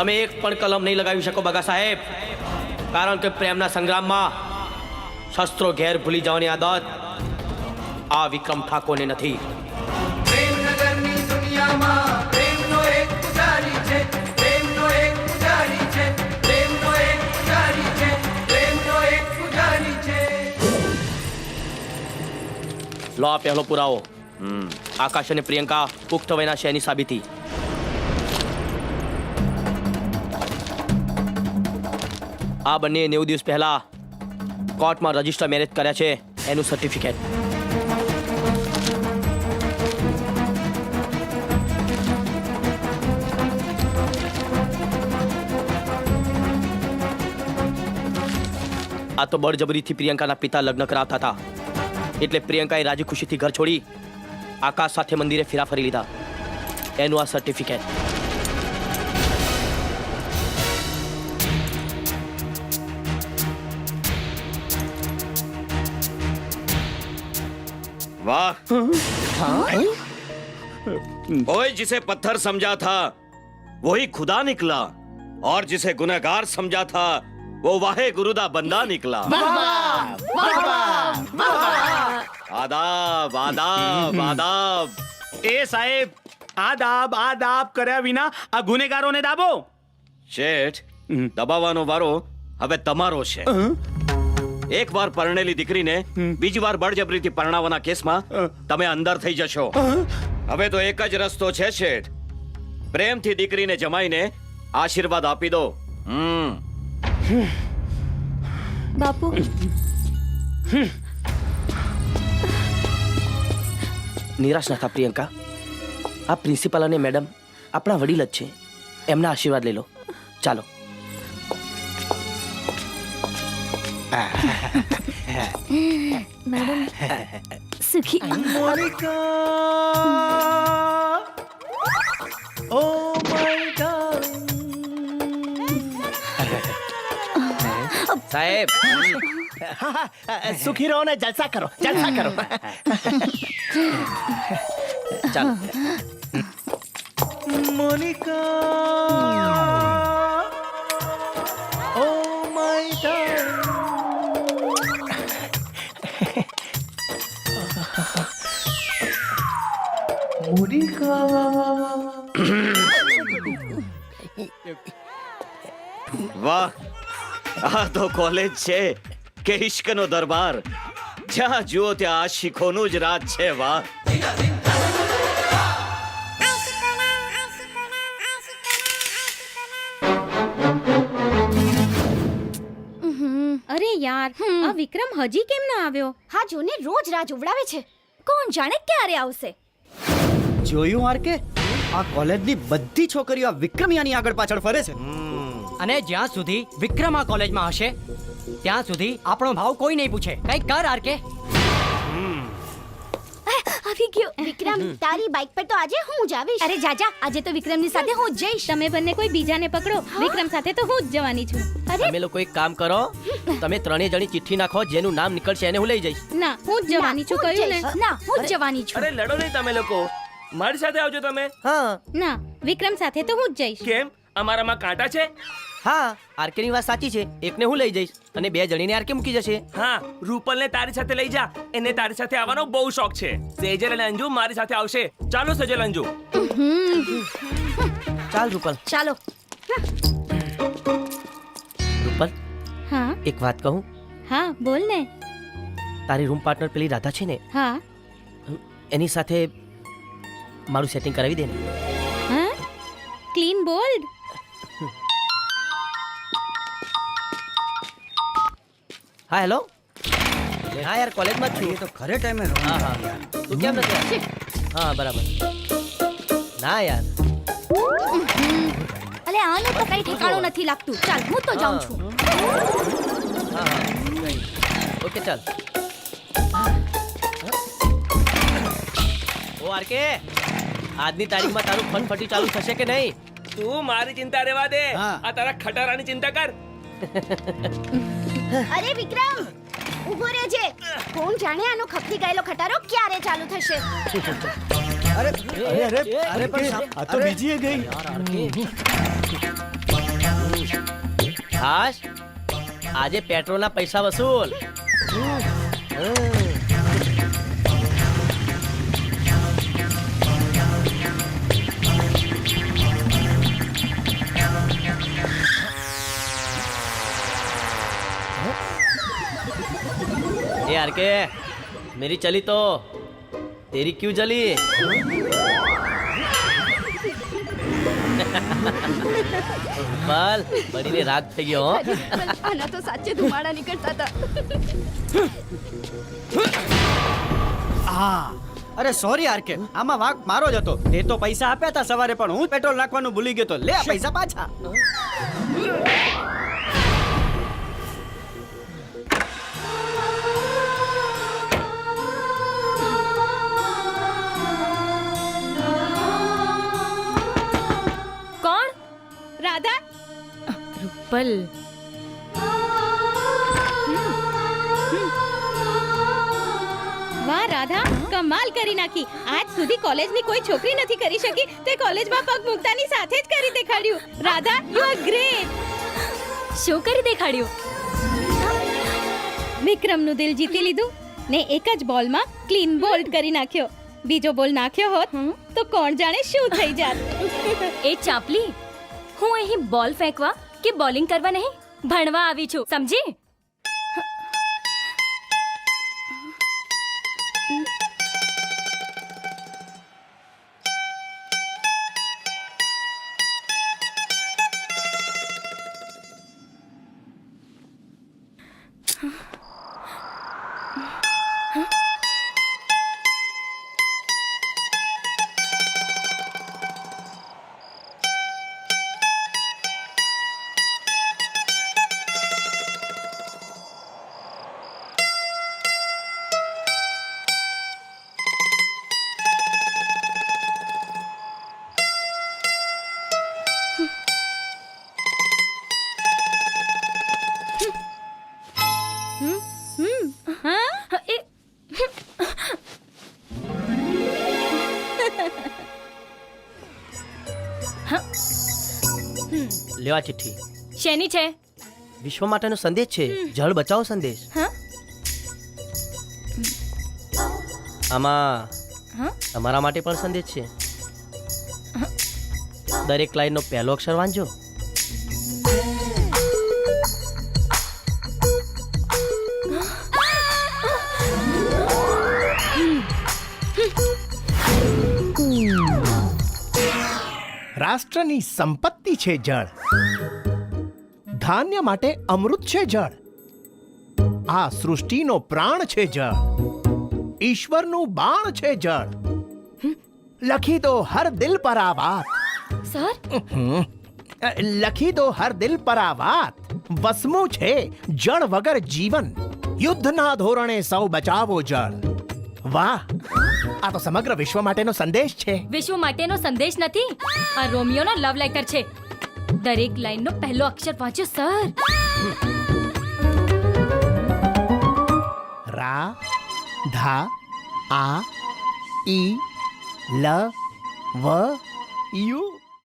તમે એક પણ કલમ નહીં લગાવી શકો બગા સાહેબ, કારણ કે પ્રેમના સંગ્રામમાં શસ્ત્રો ઘેર ભૂલી જવાની આદત આ વિક્રમ ઠાકોરને નથી. પ્રેમનગરની દુનિયામાં પ્રેમનો એક પૂજારી છે, પ્રેમનો એક પૂજારી છે, પ્રેમનો એક પૂજારી છે, પ્રેમનો એક પૂજારી છે. લો આ પહેલો પુરાવો. આકાશ અને પ્રિયંકા પુખ્ત વયના છે એની સાબિતી. આ બંને 90 દિવસ પહેલા કોર્ટમાં રજિસ્ટર મેરેજ કર્યા છે એનું સર્ટિફિકેટ. આ તો બળજબરીથી પ્રિયંકાના પિતા લગ્ન કરાવતા હતા, એટલે પ્રિયંકાએ રાજી ખુશીથી ઘર છોડી આકાશ સાથે મંદિરે ફેરા ફરી લીધા. એનું આ સર્ટિફિકેટ. वाह! ओए, जिसे पत्थर समझा था वही खुदा निकला, और जिसे गुनहगार समझा था वो वाहे गुरुदा बंदा निकला. आदाब आदाब आदाब. એ સાહેબ, આદાબ આદાબ કર્યા વિના આ ગુનેગારોને દાબો. શેઠ, દબાવવાનો વારો હવે તમારો છે. એક વાર પરણેલી દીકરીને બીજી વાર બળજબરીથી પરણાવવાના કેસમાં તમે અંદર થઈ જશો. હવે તો એક જ રસ્તો છે શેઠ, પ્રેમથી દીકરીને જમાઈને આશીર્વાદ આપી દો. બાપુ, નિરાશ ના થા પ્રિયંકા. આ પ્રિન્સિપાલ અને મેડમ આપણા વડીલ જ છે, એમના આશીર્વાદ લઈ લો. ચાલો. મેડમ સુખી. સાહેબ સુખી રહો ને જલસા કરો, જલસા કરો. ચાલો. વાહ! આ તો કોલેજ છે કે ઇશ્કનો દરબાર, જ્યાં જુઓ ત્યાં આશિકોનું જ રાજ છે. વાહ! અરે યાર, આ વિક્રમ હજી કેમ ના આવ્યો? હા, જોને રોજ રાહ ઉવડાવે છે. કોણ જાણે ક્યારે આવશે. જોયું આરકે, આ કોલેજની બધી છોકરીઓ આ વિક્રમિયાની આગળ પાછળ ફરે છે. અને જ્યાં સુધી વિક્રમ આ કોલેજમાં હશે ત્યાં સુધી આપણો ભાવ કોઈ નહીં પૂછે. કઈ કર આરકે. આવી ગયો વિક્રમ. તારી બાઇક પર તો આજે હું જ આવીશ. અરે જાજા, આજે તો વિક્રમની સાથે હું જ જઈશ. તમે બંને કોઈ બીજાને પકડો, વિક્રમ સાથે તો હું જ જવાની છું. તમે લોકો એક કામ કરો, તમે ત્રણેય જણી ચિઠ્ઠી નાખો, જેનું નામ નીકળશે એને હું લઈ જઈશ. ના, હું જ જવાની છું, કહ્યું ને. ના, હું જ જવાની છું. અરે લડો નહીં તમે લોકો, મારી સાથે આવજો તમે. હા ના, વિક્રમ સાથે તો હું જ જઈશ. કેમ, અમારામાં કાંટા છે? હા, આરકેની વાત સાચી છે. એકને હું લઈ જઈશ અને બે જણીને આરકે મૂકી જશે. હા, રૂપલને તારી સાથે લઈ જા, એને તારી સાથે આવવાનો બહુ શોખ છે. સેજલ અને અંજુ મારી સાથે આવશે. ચાલો સેજલ, અંજુ. ચાલ રૂપલ. ચાલો. રૂપલ, હા એક વાત કહું? હા, બોલ ને. તારી રૂમ પાર્ટનર પેલી રાધા છે ને, હા એની સાથે મારું સેટિંગ કરાવી દે ને. હા, ક્લીન બોલ્ડ. હા હેલો. હા યાર, કોલેજમાં જ છું. એ તો ખરે ટાઈમે હા હા, તું કેમ નથી આવ્યો? હા બરાબર. ના યાર, અલે આનું તો કઈ ઠેકાણું નથી લાગતું. ચાલ, હું તો જાઉં છું. હા હા, ઓકે ચાલ. ઓ આરકે, આજની તારીખમાં તારું ફનફટી ચાલુ થશે કે નહીં? તું મારી ચિંતા રહેવા દે, હા. આ તારા ખટારાની ચિંતા કર. અરે વિક્રમ, ઊભો રહેજે. કોણ જાણે આનો ખપતી ગયેલો ખટારો ક્યારે ચાલુ થશે. અરે અરે અરે અરે પણ આ તો બીજી ગઈ. યાર આરકે, હાશ આજે પેટ્રોલના પૈસા વસૂલ. ए यार के मेरी चली तो तेरी क्यों जली? બલ બળીને રાગ થઈ ગયો હો. આના તો સાચે ધુમાડા નીકળતા હતા. અરે સોરી આરકે, આમાં વાંક મારો જ હતો. તે તો પૈસા આપ્યા હતા સવારે, પણ હું પેટ્રોલ નાખવાનું ભૂલી ગયો તો લે આ પૈસા પાછા. કોણ? રાધા? રૂપલ. વાહ રાધા, કમાલ કરી નાખી. આજ સુધી કોલેજની કોઈ છોકરી નથી કરી શકી, તે કોલેજમાં પગ મૂકતાની સાથે જ કરી દેખાડ્યું. Radha, you are great. શું કરી દેખાડ્યું? વિક્રમનું દિલ જીતી લીધું ને એક જ બોલમાં ક્લીન બોલ્ડ કરી નાખ્યો. બીજો બોલ નાખ્યો હોત તો કોણ જાણે શું થઈ જાત. એ ચાપલી, હું અહીં બોલ ફેંકવા કે બોલિંગ કરવા નહીં, ભણવા આવી છું, સમજી? લેવા ચિઠ્ઠી. શેની છે? વિશ્વ માટેનો સંદેશ છે, જળ બચાવો સંદેશ. આમાં તમારા માટે પણ સંદેશ છે. દરેક લાઈનનો પહેલો અક્ષર વાંચજો. રાષ્ટ્રની સંપત્તિ છે જળ. ધાન્ય માટે અમૃત છે જળ. આ સૃષ્ટિનો પ્રાણ છે જળ. ઈશ્વરનું બાણ છે જળ. લખી દો હર દિલ પર આ વાત. સર, લખી દો હર દિલ પર આ વાત. વસમું છે જળ વગર જીવન. યુદ્ધના ધોરણે સૌ બચાવો જળ. વાહ, આ તો સમગ્ર વિશ્વ માટેનો સંદેશ છે. વિશ્વ માટેનો સંદેશ નથી, આ રોમિયોનો લવ લેટર છે. દરેક લાઈનનો પહેલો અક્ષર વાંચો સર. રા, ધા, આ, ઈ, લ, વ, યુ.